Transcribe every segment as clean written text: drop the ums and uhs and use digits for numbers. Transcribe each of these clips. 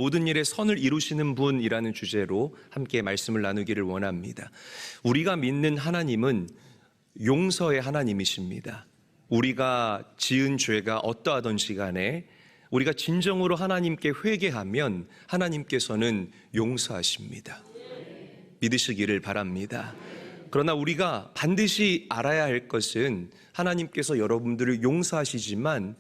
모든 일에 선을 이루시는 분이라는 주제로 함께 말씀을 나누기를 원합니다. 우리가 믿는 하나님은 용서의 하나님이십니다. 우리가 지은 죄가 어떠하든지 간에 우리가 진정으로 하나님께 회개하면 하나님께서는 용서하십니다. 믿으시기를 바랍니다. 그러나 우리가 반드시 알아야 할 것은 하나님께서 여러분들을 용서하시지만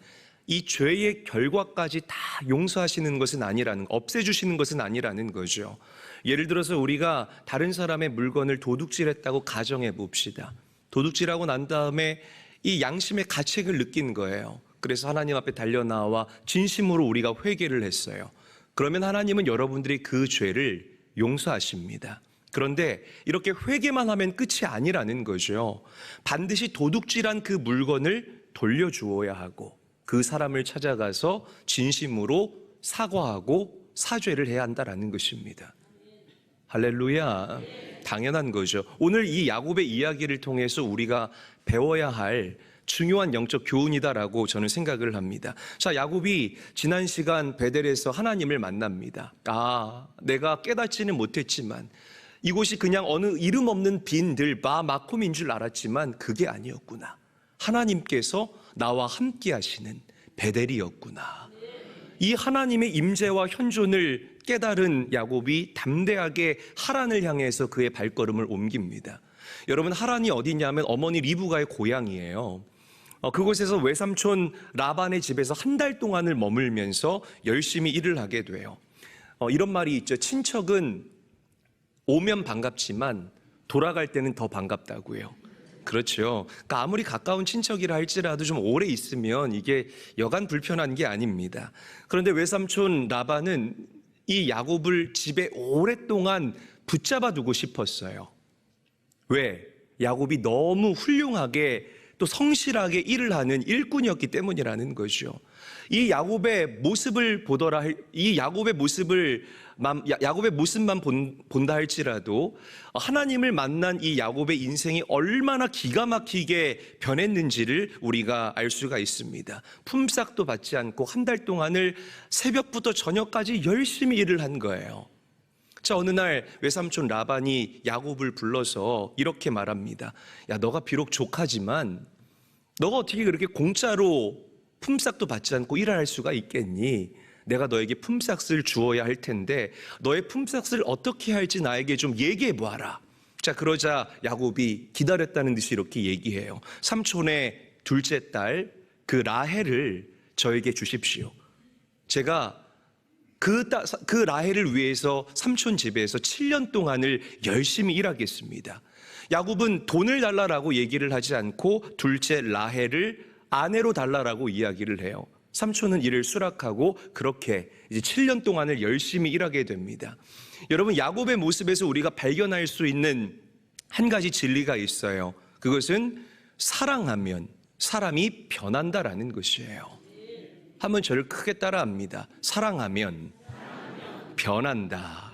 이 죄의 결과까지 다 용서하시는 것은 아니라는, 없애주시는 것은 아니라는 거죠. 예를 들어서 우리가 다른 사람의 물건을 도둑질했다고 가정해 봅시다. 도둑질하고 난 다음에 이 양심의 가책을 느낀 거예요. 그래서 하나님 앞에 달려나와 진심으로 우리가 회개를 했어요. 그러면 하나님은 여러분들이 그 죄를 용서하십니다. 그런데 이렇게 회개만 하면 끝이 아니라는 거죠. 반드시 도둑질한 그 물건을 돌려주어야 하고 그 사람을 찾아가서 진심으로 사과하고 사죄를 해야 한다는 것입니다. 할렐루야. 당연한 거죠. 오늘 이 야곱의 이야기를 통해서 우리가 배워야 할 중요한 영적 교훈이다라고 저는 생각을 합니다. 자, 야곱이 지난 시간 베델에서 하나님을 만납니다. 내가 깨닫지는 못했지만 이곳이 그냥 어느 이름 없는 빈들 마콤인 줄 알았지만 그게 아니었구나. 하나님께서 나와 함께 하시는 베델이었구나. 이 하나님의 임재와 현존을 깨달은 야곱이 담대하게 하란을 향해서 그의 발걸음을 옮깁니다. 여러분, 하란이 어디냐면 어머니 리브가의 고향이에요. 그곳에서 외삼촌 라반의 집에서 한 달 동안을 머물면서 열심히 일을 하게 돼요. 이런 말이 있죠. 친척은 오면 반갑지만 돌아갈 때는 더 반갑다고요. 그렇죠. 그러니까 아무리 가까운 친척이라 할지라도 좀 오래 있으면 이게 여간 불편한 게 아닙니다. 그런데 외삼촌 라반은 이 야곱을 집에 오랫동안 붙잡아 두고 싶었어요. 왜? 야곱이 너무 훌륭하게 또 성실하게 일을 하는 일꾼이었기 때문이라는 거죠. 이 야곱의 모습을 보더라, 이 야곱의 모습만 본다 할지라도 하나님을 만난 이 야곱의 인생이 얼마나 기가 막히게 변했는지를 우리가 알 수가 있습니다. 품삯도 받지 않고 한 달 동안을 새벽부터 저녁까지 열심히 일을 한 거예요. 자, 어느 날 외삼촌 라반이 야곱을 불러서 이렇게 말합니다. 야, 너가 비록 조카지만 너가 어떻게 그렇게 공짜로 품삯도 받지 않고 일을 할 수가 있겠니? 내가 너에게 품삯을 주어야 할 텐데 너의 품삯을 어떻게 할지 나에게 좀 얘기해 보아라. 자, 그러자 야곱이 기다렸다는 듯이 이렇게 얘기해요. 삼촌의 둘째 딸 그 라헬을 저에게 주십시오. 제가 그 라헬을 위해서 삼촌 집에서 7년 동안을 열심히 일하겠습니다. 야곱은 돈을 달라라고 얘기를 하지 않고 둘째 라헬을 아내로 달라라고 이야기를 해요. 삼촌은 이를 수락하고 그렇게 이제 7년 동안을 열심히 일하게 됩니다. 여러분, 야곱의 모습에서 우리가 발견할 수 있는 한 가지 진리가 있어요. 그것은 사랑하면 사람이 변한다라는 것이에요. 한번 저를 크게 따라합니다. 사랑하면 변한다.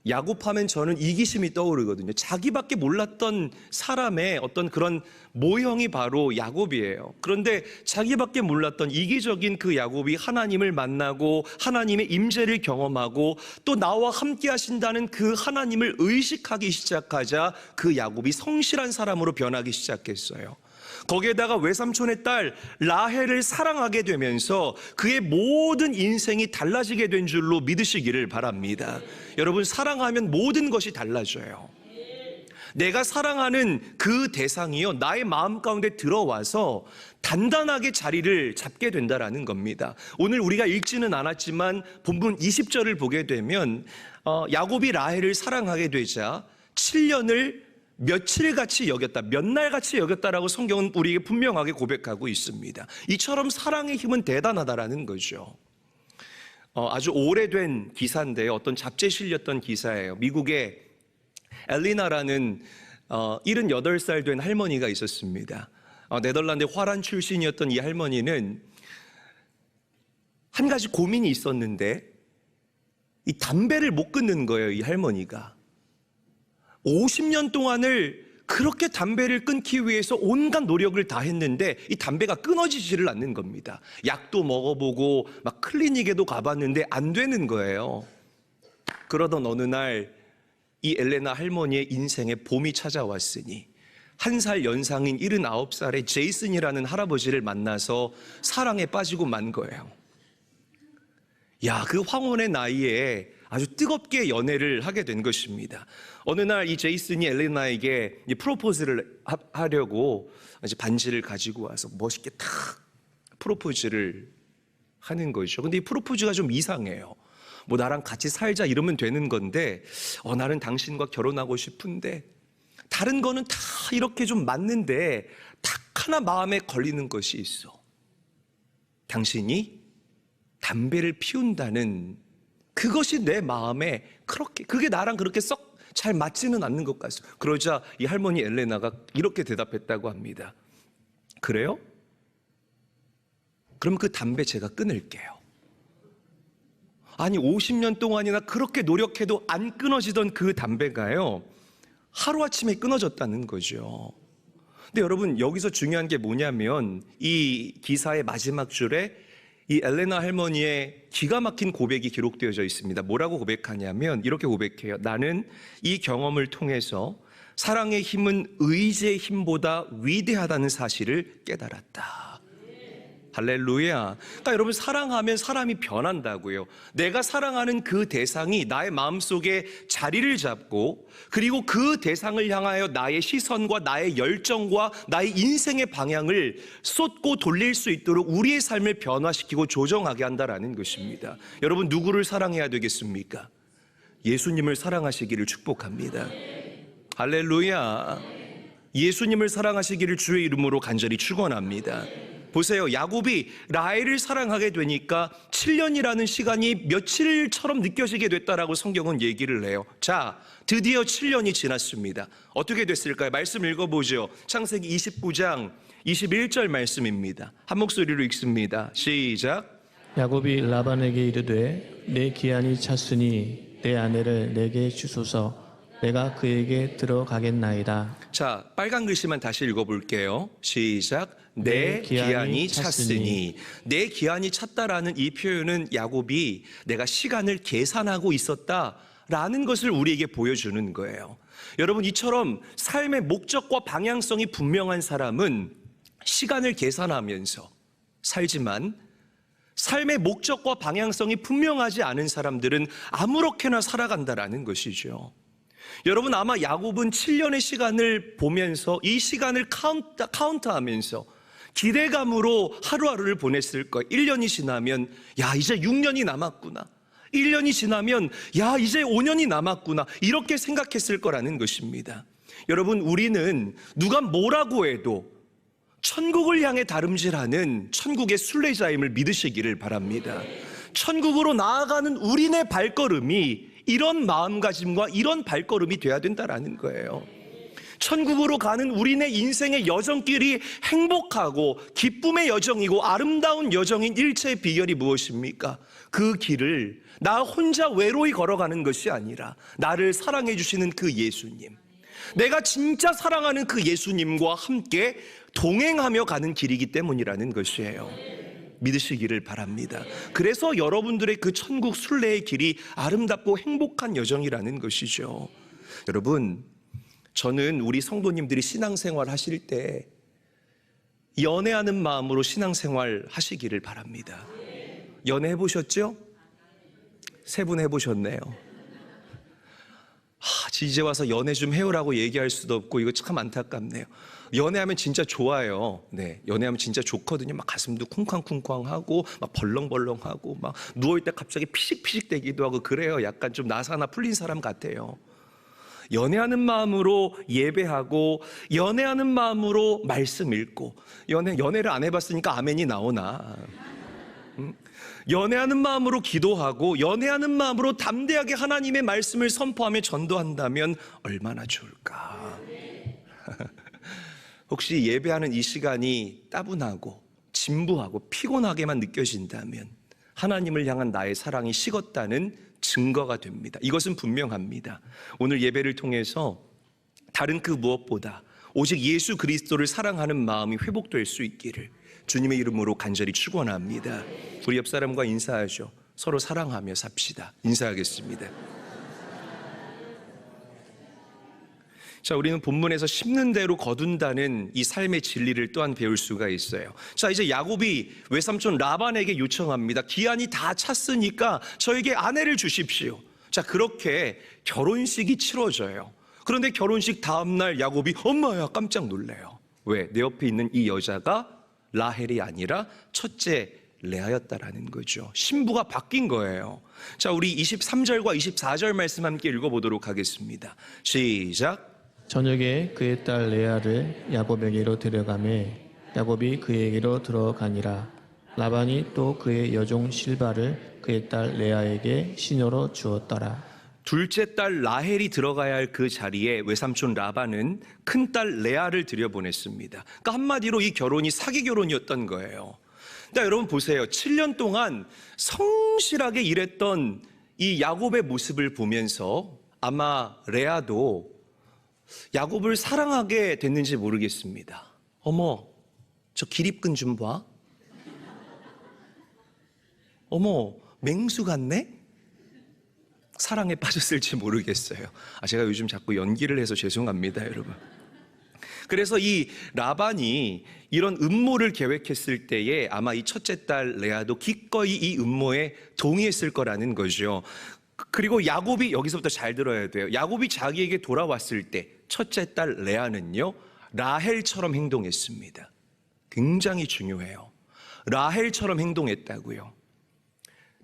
야곱하면 저는 이기심이 떠오르거든요. 자기밖에 몰랐던 사람의 어떤 그런 모형이 바로 야곱이에요. 그런데 자기밖에 몰랐던 이기적인 그 야곱이 하나님을 만나고 하나님의 임재를 경험하고 또 나와 함께 하신다는 그 하나님을 의식하기 시작하자 그 야곱이 성실한 사람으로 변하기 시작했어요. 거기에다가 외삼촌의 딸 라헬을 사랑하게 되면서 그의 모든 인생이 달라지게 된 줄로 믿으시기를 바랍니다. 여러분, 사랑하면 모든 것이 달라져요. 내가 사랑하는 그 대상이요, 나의 마음 가운데 들어와서 단단하게 자리를 잡게 된다라는 겁니다. 오늘 우리가 읽지는 않았지만 본문 20절을 보게 되면 야곱이 라헬을 사랑하게 되자 7년을 며칠같이 여겼다, 몇 날같이 여겼다라고 성경은 우리에게 분명하게 고백하고 있습니다. 이처럼 사랑의 힘은 대단하다라는 거죠. 아주 오래된 기사인데요. 어떤 잡지에 실렸던 기사예요. 미국의 엘리나라는 78살 된 할머니가 있었습니다. 네덜란드 화란 출신이었던 이 할머니는 한 가지 고민이 있었는데 이 담배를 못 끊는 거예요. 이 할머니가 50년 동안을 그렇게 담배를 끊기 위해서 온갖 노력을 다 했는데 이 담배가 끊어지지를 않는 겁니다. 약도 먹어보고 막 클리닉에도 가봤는데 안 되는 거예요. 그러던 어느 날 이 엘레나 할머니의 인생에 봄이 찾아왔으니 1살 연상인 79살의 제이슨이라는 할아버지를 만나서 사랑에 빠지고 만 거예요. 야, 그 황혼의 나이에 아주 뜨겁게 연애를 하게 된 것입니다. 어느 날 이 제이슨이 엘레나에게 프로포즈를 하려고 이제 반지를 가지고 와서 멋있게 탁 프로포즈를 하는 거죠. 근데 이 프로포즈가 좀 이상해요. 뭐 나랑 같이 살자 이러면 되는 건데, 나는 당신과 결혼하고 싶은데, 다른 거는 다 이렇게 좀 맞는데 딱 하나 마음에 걸리는 것이 있어. 당신이 담배를 피운다는 그것이 내 마음에 그게 나랑 그렇게 썩 잘 맞지는 않는 것 같소. 그러자 이 할머니 엘레나가 이렇게 대답했다고 합니다. 그래요? 그럼 그 담배 제가 끊을게요. 아니 50년 동안이나 그렇게 노력해도 안 끊어지던 그 담배가요, 하루아침에 끊어졌다는 거죠. 근데 여러분, 여기서 중요한 게 뭐냐면 이 기사의 마지막 줄에 이 엘레나 할머니의 기가 막힌 고백이 기록되어져 있습니다. 뭐라고 고백하냐면 이렇게 고백해요. 나는 이 경험을 통해서 사랑의 힘은 의지의 힘보다 위대하다는 사실을 깨달았다. 할렐루야. 그러니까 여러분, 사랑하면 사람이 변한다고요. 내가 사랑하는 그 대상이 나의 마음속에 자리를 잡고, 그리고 그 대상을 향하여 나의 시선과 나의 열정과 나의 인생의 방향을 쏟고 돌릴 수 있도록 우리의 삶을 변화시키고 조정하게 한다라는 것입니다. 여러분, 누구를 사랑해야 되겠습니까? 예수님을 사랑하시기를 축복합니다. 할렐루야. 예수님을 사랑하시기를 주의 이름으로 간절히 축원합니다. 보세요. 야곱이 라헬을 사랑하게 되니까 7년이라는 시간이 며칠처럼 느껴지게 됐다라고 성경은 얘기를 해요. 자, 드디어 7년이 지났습니다. 어떻게 됐을까요? 말씀 읽어보죠. 창세기 29장 21절 말씀입니다. 한 목소리로 읽습니다. 시작. 야곱이 라반에게 이르되 내 기한이 찼으니 내 아내를 내게 주소서. 내가 그에게 들어가겠나이다. 자, 빨간 글씨만 다시 읽어볼게요. 시작. 내 기한이 찼으니. 내 기한이 찼다라는 이 표현은 야곱이 내가 시간을 계산하고 있었다라는 것을 우리에게 보여주는 거예요. 여러분, 이처럼 삶의 목적과 방향성이 분명한 사람은 시간을 계산하면서 살지만, 삶의 목적과 방향성이 분명하지 않은 사람들은 아무렇게나 살아간다라는 것이죠. 여러분, 아마 야곱은 7년의 시간을 보면서 이 시간을 카운트하면서 기대감으로 하루하루를 보냈을 거예요. 1년이 지나면 야, 이제 6년이 남았구나. 1년이 지나면 야, 이제 5년이 남았구나. 이렇게 생각했을 거라는 것입니다. 여러분, 우리는 누가 뭐라고 해도 천국을 향해 다름질하는 천국의 순례자임을 믿으시기를 바랍니다. 천국으로 나아가는 우리네 발걸음이 이런 마음가짐과 이런 발걸음이 돼야 된다라는 거예요. 천국으로 가는 우리네 인생의 여정길이 행복하고 기쁨의 여정이고 아름다운 여정인 일체의 비결이 무엇입니까? 그 길을 나 혼자 외로이 걸어가는 것이 아니라 나를 사랑해 주시는 그 예수님, 내가 진짜 사랑하는 그 예수님과 함께 동행하며 가는 길이기 때문이라는 것이에요. 믿으시기를 바랍니다. 그래서 여러분들의 그 천국 순례의 길이 아름답고 행복한 여정이라는 것이죠. 여러분, 저는 우리 성도님들이 신앙생활 하실 때 연애하는 마음으로 신앙생활 하시기를 바랍니다. 연애해 보셨죠? 3분 해보셨네요. 이제 와서 연애 좀 해오라고 얘기할 수도 없고 이거 참 안타깝네요. 연애하면 진짜 좋아요. 네, 연애하면 진짜 좋거든요. 막 가슴도 쿵쾅쿵쾅하고 막 벌렁벌렁하고 막 누워있다 갑자기 피식피식 대기도 하고 그래요. 약간 좀 나사나 풀린 사람 같아요. 연애하는 마음으로 예배하고 연애하는 마음으로 말씀 읽고, 연애를 안 해봤으니까 아멘이 나오나, 연애하는 마음으로 기도하고 연애하는 마음으로 담대하게 하나님의 말씀을 선포하며 전도한다면 얼마나 좋을까. 혹시 예배하는 이 시간이 따분하고 진부하고 피곤하게만 느껴진다면 하나님을 향한 나의 사랑이 식었다는 증거가 됩니다. 이것은 분명합니다. 오늘 예배를 통해서 다른 그 무엇보다 오직 예수 그리스도를 사랑하는 마음이 회복될 수 있기를 주님의 이름으로 간절히 축원합니다. 우리 옆 사람과 인사하죠. 서로 사랑하며 삽시다. 인사하겠습니다. 자, 우리는 본문에서 심는 대로 거둔다는 이 삶의 진리를 또한 배울 수가 있어요. 자, 이제 야곱이 외삼촌 라반에게 요청합니다. 기한이 다 찼으니까 저에게 아내를 주십시오. 자, 그렇게 결혼식이 치러져요. 그런데 결혼식 다음날 야곱이 엄마야 깜짝 놀래요. 왜? 내 옆에 있는 이 여자가 라헬이 아니라 첫째 레아였다라는 거죠. 신부가 바뀐 거예요. 자, 우리 23절과 24절 말씀 함께 읽어보도록 하겠습니다. 시작. 저녁에 그의 딸 레아를 야곱에게로 데려가매 야곱이 그에게로 들어가니라. 라반이 또 그의 여종 실바를 그의 딸 레아에게 시녀로 주었더라. 둘째 딸 라헬이 들어가야 할 그 자리에 외삼촌 라반은 큰딸 레아를 들여보냈습니다. 그러니까 한마디로 이 결혼이 사기 결혼이었던 거예요. 그러니까 여러분 보세요. 7년 동안 성실하게 일했던 이 야곱의 모습을 보면서 아마 레아도 야곱을 사랑하게 됐는지 모르겠습니다. 어머, 저 기립근 좀 봐. 어머, 맹수 같네? 사랑에 빠졌을지 모르겠어요. 제가 요즘 자꾸 연기를 해서 죄송합니다, 여러분. 그래서 이 라반이 이런 음모를 계획했을 때에 아마 이 첫째 딸 레아도 기꺼이 이 음모에 동의했을 거라는 거죠. 그리고 야곱이, 여기서부터 잘 들어야 돼요. 야곱이 자기에게 돌아왔을 때 첫째 딸 레아는요, 라헬처럼 행동했습니다. 굉장히 중요해요. 라헬처럼 행동했다고요.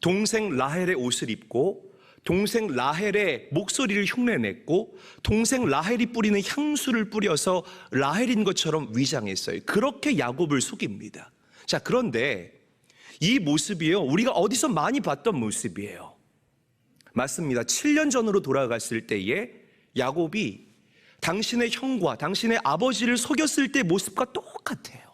동생 라헬의 옷을 입고 동생 라헬의 목소리를 흉내냈고 동생 라헬이 뿌리는 향수를 뿌려서 라헬인 것처럼 위장했어요. 그렇게 야곱을 속입니다. 자, 그런데 이 모습이요, 우리가 어디서 많이 봤던 모습이에요. 맞습니다. 7년 전으로 돌아갔을 때에 야곱이 당신의 형과 당신의 아버지를 속였을 때 모습과 똑같아요.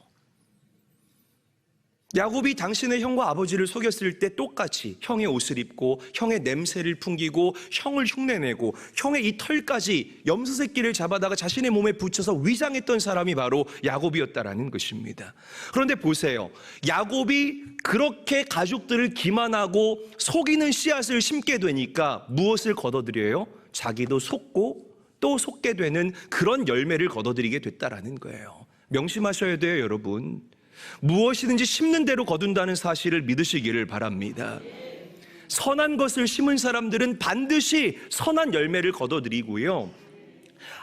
야곱이 당신의 형과 아버지를 속였을 때 똑같이 형의 옷을 입고 형의 냄새를 풍기고 형을 흉내내고 형의 이 털까지 염소 새끼를 잡아다가 자신의 몸에 붙여서 위장했던 사람이 바로 야곱이었다라는 것입니다. 그런데 보세요. 야곱이 그렇게 가족들을 기만하고 속이는 씨앗을 심게 되니까 무엇을 거둬들여요? 자기도 속고 또 속게 되는 그런 열매를 거둬들이게 됐다라는 거예요. 명심하셔야 돼요, 여러분. 무엇이든지 심는 대로 거둔다는 사실을 믿으시기를 바랍니다. 선한 것을 심은 사람들은 반드시 선한 열매를 거둬들이고요,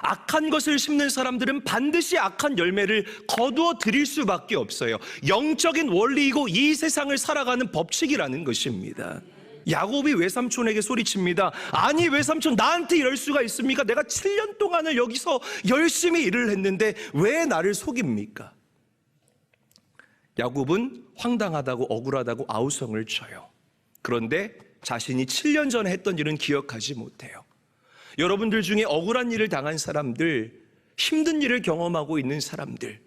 악한 것을 심는 사람들은 반드시 악한 열매를 거두어 드릴 수밖에 없어요. 영적인 원리이고 이 세상을 살아가는 법칙이라는 것입니다. 야곱이 외삼촌에게 소리칩니다. 아니, 외삼촌, 나한테 이럴 수가 있습니까? 내가 7년 동안을 여기서 열심히 일을 했는데 왜 나를 속입니까? 야곱은 황당하다고 억울하다고 아우성을 쳐요. 그런데 자신이 7년 전에 했던 일은 기억하지 못해요. 여러분들 중에 억울한 일을 당한 사람들, 힘든 일을 경험하고 있는 사람들,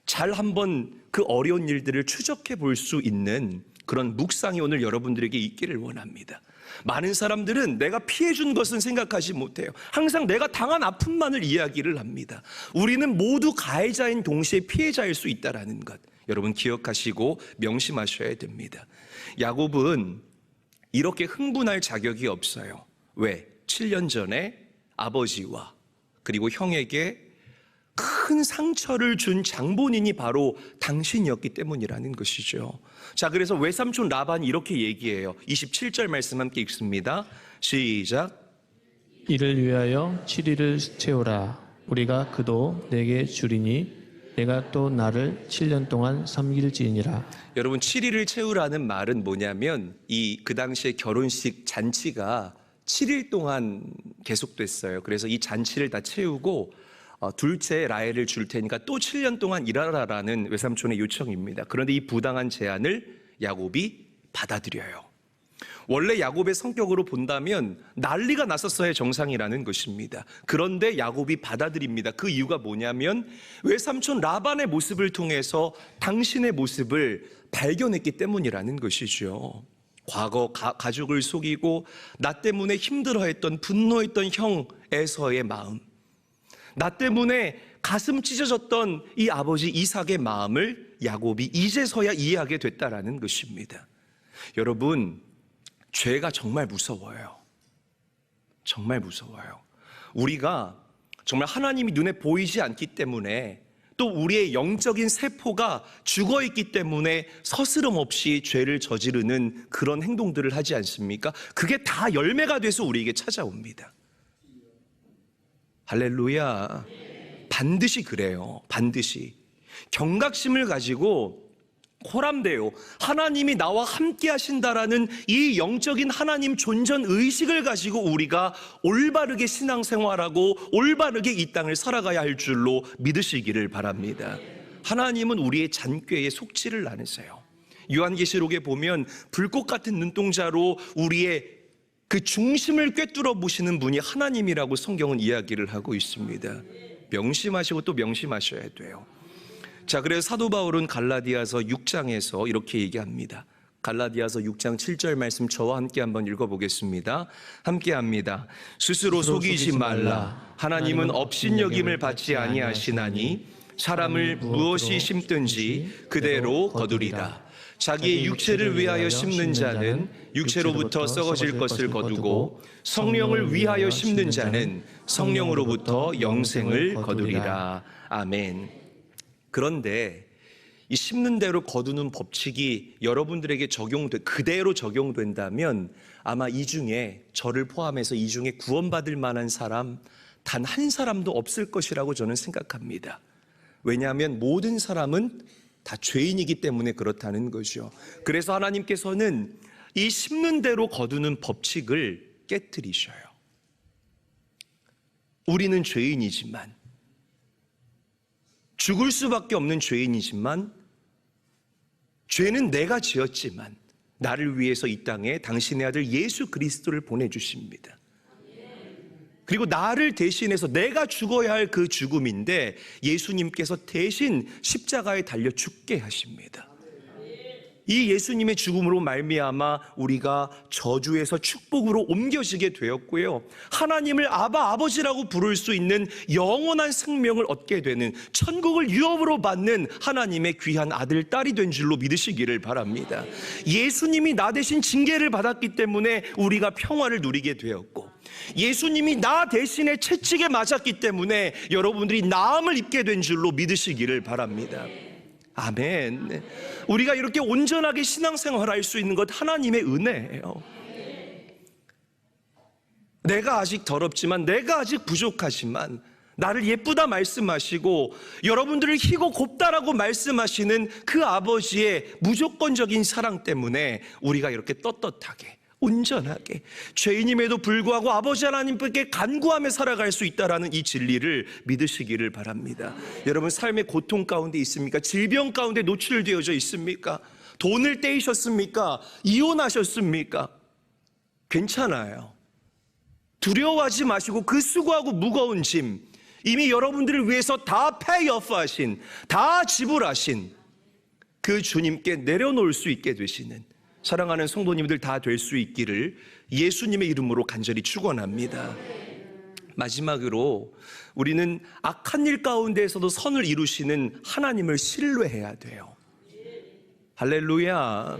잘 한번 그 어려운 일들을 추적해 볼 수 있는 그런 묵상이 오늘 여러분들에게 있기를 원합니다. 많은 사람들은 내가 피해준 것은 생각하지 못해요. 항상 내가 당한 아픔만을 이야기를 합니다. 우리는 모두 가해자인 동시에 피해자일 수 있다는 것, 여러분 기억하시고 명심하셔야 됩니다. 야곱은 이렇게 흥분할 자격이 없어요. 왜? 7년 전에 아버지와 그리고 형에게 큰 상처를 준 장본인이 바로 당신이었기 때문이라는 것이죠. 자, 그래서 외삼촌 라반이 이렇게 얘기해요. 27절 말씀 함께 읽습니다. 시작. 이를 위하여 7일을 채우라. 우리가 그도 내게 주리니 내가 또 나를 7년 동안 섬길지니라. 여러분, 7일을 채우라는 말은 뭐냐면 그 당시에 결혼식 잔치가 7일 동안 계속됐어요. 그래서 이 잔치를 다 채우고 둘째 라헬을 줄 테니까 또 7년 동안 일하라라는 외삼촌의 요청입니다. 그런데 이 부당한 제안을 야곱이 받아들여요. 원래 야곱의 성격으로 본다면 난리가 났었어야 정상이라는 것입니다. 그런데 야곱이 받아들입니다. 그 이유가 뭐냐면 외삼촌 라반의 모습을 통해서 당신의 모습을 발견했기 때문이라는 것이죠. 과거 가족을 속이고 나 때문에 힘들어했던 분노했던 형 에서의 마음, 나 때문에 가슴 찢어졌던 이 아버지 이삭의 마음을 야곱이 이제서야 이해하게 됐다라는 것입니다. 여러분, 죄가 정말 무서워요. 정말 무서워요. 우리가 정말 하나님이 눈에 보이지 않기 때문에, 또 우리의 영적인 세포가 죽어있기 때문에 서스럼 없이 죄를 저지르는 그런 행동들을 하지 않습니까? 그게 다 열매가 돼서 우리에게 찾아옵니다. 할렐루야. 반드시 그래요. 반드시. 경각심을 가지고 호람되어 하나님이 나와 함께 하신다라는 이 영적인 하나님 존전 의식을 가지고 우리가 올바르게 신앙생활하고 올바르게 이 땅을 살아가야 할 줄로 믿으시기를 바랍니다. 하나님은 우리의 잔꾀에 속지를 않으세요. 요한계시록에 보면 불꽃 같은 눈동자로 우리의 그 중심을 꿰뚫어 보시는 분이 하나님이라고 성경은 이야기를 하고 있습니다. 명심하시고 또 명심하셔야 돼요. 자, 그래서 사도 바울은 갈라디아서 6장에서 이렇게 얘기합니다. 갈라디아서 6장 7절 말씀 저와 함께 한번 읽어보겠습니다. 함께 합니다. 스스로 속이지 말라. 하나님은 업신여김을 받지 아니하시나니 사람을 무엇이 심든지 그대로 거두리라. 자기의 육체를 위하여 심는 자는 육체로부터 썩어질 것을 거두고 성령을 위하여 심는 자는 성령으로부터 영생을 거두리라. 아멘. 그런데 이 심는 대로 거두는 법칙이 여러분들에게 그대로 적용된다면 아마 이 중에 저를 포함해서 이 중에 구원받을 만한 사람 단 한 사람도 없을 것이라고 저는 생각합니다. 왜냐하면 모든 사람은 다 죄인이기 때문에 그렇다는 거죠. 그래서 하나님께서는 이 심는 대로 거두는 법칙을 깨트리셔요. 우리는 죄인이지만, 죽을 수밖에 없는 죄인이지만, 죄는 내가 지었지만 나를 위해서 이 땅에 당신의 아들 예수 그리스도를 보내주십니다. 그리고 나를 대신해서 내가 죽어야 할 그 죽음인데 예수님께서 대신 십자가에 달려 죽게 하십니다. 이 예수님의 죽음으로 말미암아 우리가 저주에서 축복으로 옮겨지게 되었고요, 하나님을 아바 아버지라고 부를 수 있는 영원한 생명을 얻게 되는, 천국을 유업으로 받는 하나님의 귀한 아들 딸이 된 줄로 믿으시기를 바랍니다. 예수님이 나 대신 징계를 받았기 때문에 우리가 평화를 누리게 되었고, 예수님이 나 대신에 채찍에 맞았기 때문에 여러분들이 나음을 입게 된 줄로 믿으시기를 바랍니다. 아멘. 우리가 이렇게 온전하게 신앙생활할 수 있는 것 하나님의 은혜예요. 내가 아직 더럽지만, 내가 아직 부족하지만 나를 예쁘다 말씀하시고 여러분들을 희고 곱다라고 말씀하시는 그 아버지의 무조건적인 사랑 때문에 우리가 이렇게 떳떳하게 온전하게 죄인임에도 불구하고 아버지 하나님께 간구하며 살아갈 수 있다라는 이 진리를 믿으시기를 바랍니다. 여러분, 삶의 고통 가운데 있습니까? 질병 가운데 노출되어져 있습니까? 돈을 떼이셨습니까? 이혼하셨습니까? 괜찮아요. 두려워하지 마시고 그 수고하고 무거운 짐, 이미 여러분들을 위해서 다 페이오프 하신, 다 지불하신 그 주님께 내려놓을 수 있게 되시는 사랑하는 성도님들 다 될 수 있기를 예수님의 이름으로 간절히 축원합니다. 마지막으로 우리는 악한 일 가운데에서도 선을 이루시는 하나님을 신뢰해야 돼요. 할렐루야.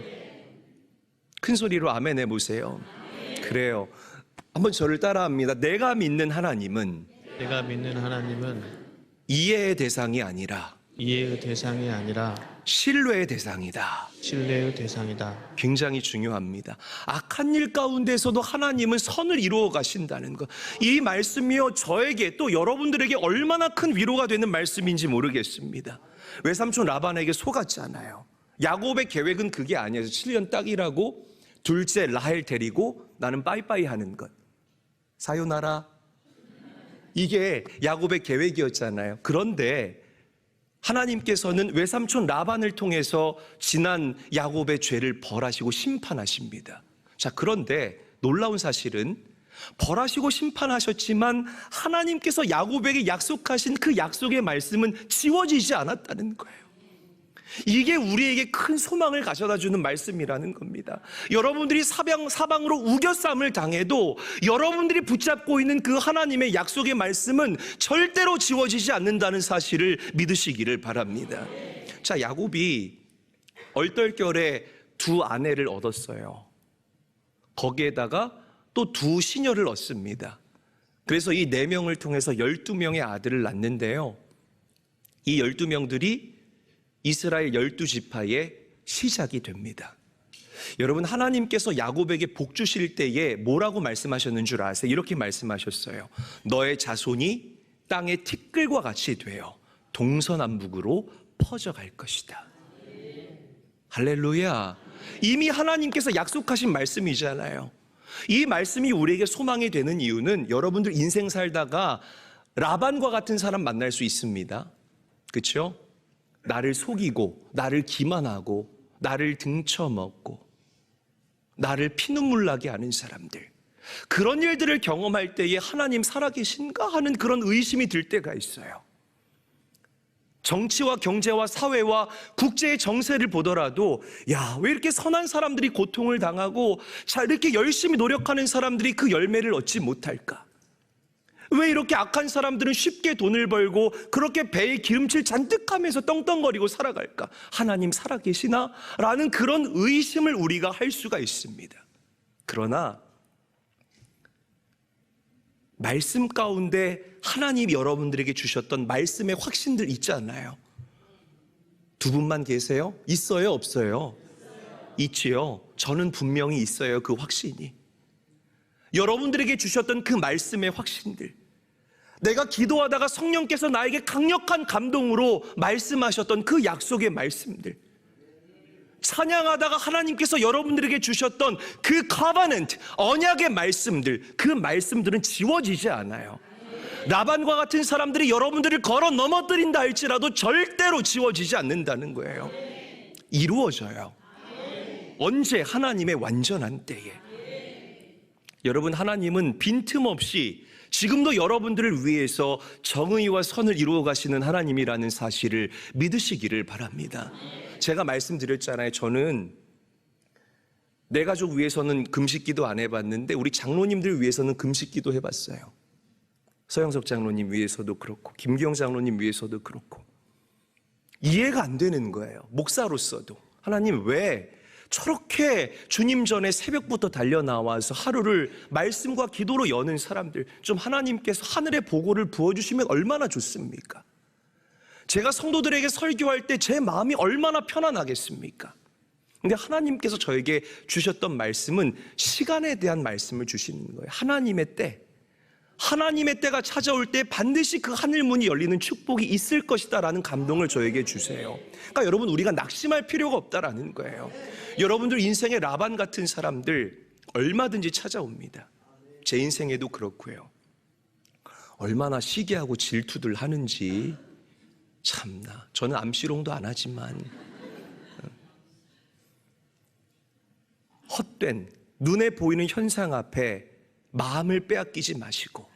큰 소리로 아멘 해보세요. 그래요. 한번 저를 따라합니다. 내가 믿는 하나님은 이해의 대상이 아니라 신뢰의 대상이다. 굉장히 중요합니다. 악한 일 가운데서도 하나님은 선을 이루어 가신다는 것, 이 말씀이요 저에게 또 여러분들에게 얼마나 큰 위로가 되는 말씀인지 모르겠습니다. 외삼촌 라반에게 속았잖아요. 야곱의 계획은 그게 아니어서 7년 딱 일하고 둘째 라헬 데리고 나는 빠이빠이 하는 것, 사요나라, 이게 야곱의 계획이었잖아요. 그런데 하나님께서는 외삼촌 라반을 통해서 지난 야곱의 죄를 벌하시고 심판하십니다. 자, 그런데 놀라운 사실은 벌하시고 심판하셨지만 하나님께서 야곱에게 약속하신 그 약속의 말씀은 지워지지 않았다는 거예요. 이게 우리에게 큰 소망을 가져다 주는 말씀이라는 겁니다. 여러분들이 사방으로 우겨쌈을 당해도 여러분들이 붙잡고 있는 그 하나님의 약속의 말씀은 절대로 지워지지 않는다는 사실을 믿으시기를 바랍니다. 자, 야곱이 얼떨결에 두 아내를 얻었어요. 거기에다가 또 두 시녀를 얻습니다. 그래서 이 4명을 통해서 12명의 아들을 낳는데요. 이 12명들이 이스라엘 12지파의 시작이 됩니다. 여러분, 하나님께서 야곱에게 복 주실 때에 뭐라고 말씀하셨는 줄 아세요? 이렇게 말씀하셨어요. 너의 자손이 땅의 티끌과 같이 되어 동서남북으로 퍼져갈 것이다. 할렐루야. 이미 하나님께서 약속하신 말씀이잖아요. 이 말씀이 우리에게 소망이 되는 이유는 여러분들 인생 살다가 라반과 같은 사람 만날 수 있습니다. 그렇죠? 나를 속이고 나를 기만하고 나를 등쳐먹고 나를 피눈물 나게 하는 사람들, 그런 일들을 경험할 때에 하나님 살아계신가 하는 그런 의심이 들 때가 있어요. 정치와 경제와 사회와 국제의 정세를 보더라도 야, 왜 이렇게 선한 사람들이 고통을 당하고 자, 이렇게 열심히 노력하는 사람들이 그 열매를 얻지 못할까? 왜 이렇게 악한 사람들은 쉽게 돈을 벌고 그렇게 배에 기름칠 잔뜩 하면서 떵떵거리고 살아갈까? 하나님 살아계시나? 라는 그런 의심을 우리가 할 수가 있습니다. 그러나 말씀 가운데 하나님이 여러분들에게 주셨던 말씀의 확신들 있지 않나요? 두 분만 계세요? 있어요? 없어요? 있지요. 저는 분명히 있어요. 그 확신이. 여러분들에게 주셨던 그 말씀의 확신들, 내가 기도하다가 성령께서 나에게 강력한 감동으로 말씀하셨던 그 약속의 말씀들, 찬양하다가 하나님께서 여러분들에게 주셨던 그 커버넌트, 언약의 말씀들, 그 말씀들은 지워지지 않아요. 라반과 같은 사람들이 여러분들을 걸어 넘어뜨린다 할지라도 절대로 지워지지 않는다는 거예요. 이루어져요. 언제? 하나님의 완전한 때에. 여러분, 하나님은 빈틈없이 지금도 여러분들을 위해서 정의와 선을 이루어 가시는 하나님이라는 사실을 믿으시기를 바랍니다. 제가 말씀드렸잖아요. 저는 내 가족 위해서는 금식기도 안 해봤는데 우리 장로님들 위해서는 금식기도 해봤어요. 서영석 장로님 위해서도 그렇고 김기영 장로님 위해서도 그렇고. 이해가 안 되는 거예요. 목사로서도. 하나님 왜 저렇게 주님 전에 새벽부터 달려나와서 하루를 말씀과 기도로 여는 사람들, 좀 하나님께서 하늘의 보고를 부어주시면 얼마나 좋습니까? 제가 성도들에게 설교할 때 제 마음이 얼마나 편안하겠습니까? 근데 하나님께서 저에게 주셨던 말씀은 시간에 대한 말씀을 주시는 거예요. 하나님의 때, 하나님의 때가 찾아올 때 반드시 그 하늘 문이 열리는 축복이 있을 것이다 라는 감동을 저에게 주세요. 그러니까 여러분, 우리가 낙심할 필요가 없다라는 거예요. 여러분들 인생의 라반 같은 사람들 얼마든지 찾아옵니다. 제 인생에도 그렇고요. 얼마나 시기하고 질투들 하는지 참나. 저는 암시롱도 안 하지만 헛된 눈에 보이는 현상 앞에 마음을 빼앗기지 마시고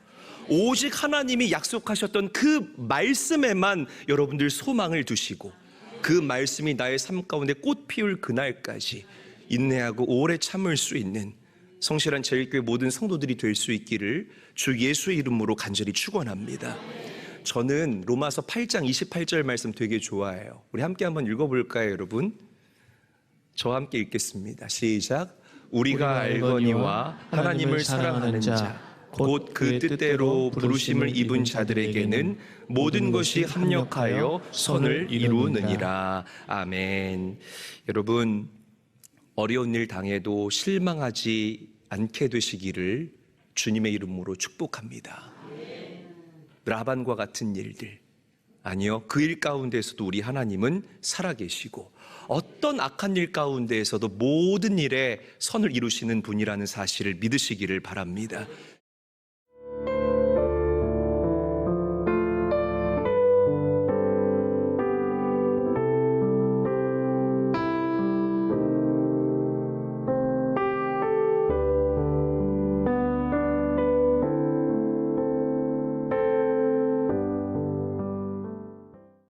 오직 하나님이 약속하셨던 그 말씀에만 여러분들 소망을 두시고 그 말씀이 나의 삶 가운데 꽃 피울 그날까지 인내하고 오래 참을 수 있는 성실한 제일교회 모든 성도들이 될 수 있기를 주 예수의 이름으로 간절히 축원합니다. 저는 로마서 8장 28절 말씀 되게 좋아해요. 우리 함께 한번 읽어볼까요, 여러분? 저와 함께 읽겠습니다. 시작. 우리가 알거니와 하나님을 사랑하는 자 곧 그 뜻대로 부르심을 입은 자들에게는 모든 것이 합력하여 선을 이루느니라. 아멘. 여러분, 어려운 일 당해도 실망하지 않게 되시기를 주님의 이름으로 축복합니다. 라반과 같은 일들, 아니요, 그 일 가운데서도 우리 하나님은 살아계시고 어떤 악한 일 가운데에서도 모든 일에 선을 이루시는 분이라는 사실을 믿으시기를 바랍니다.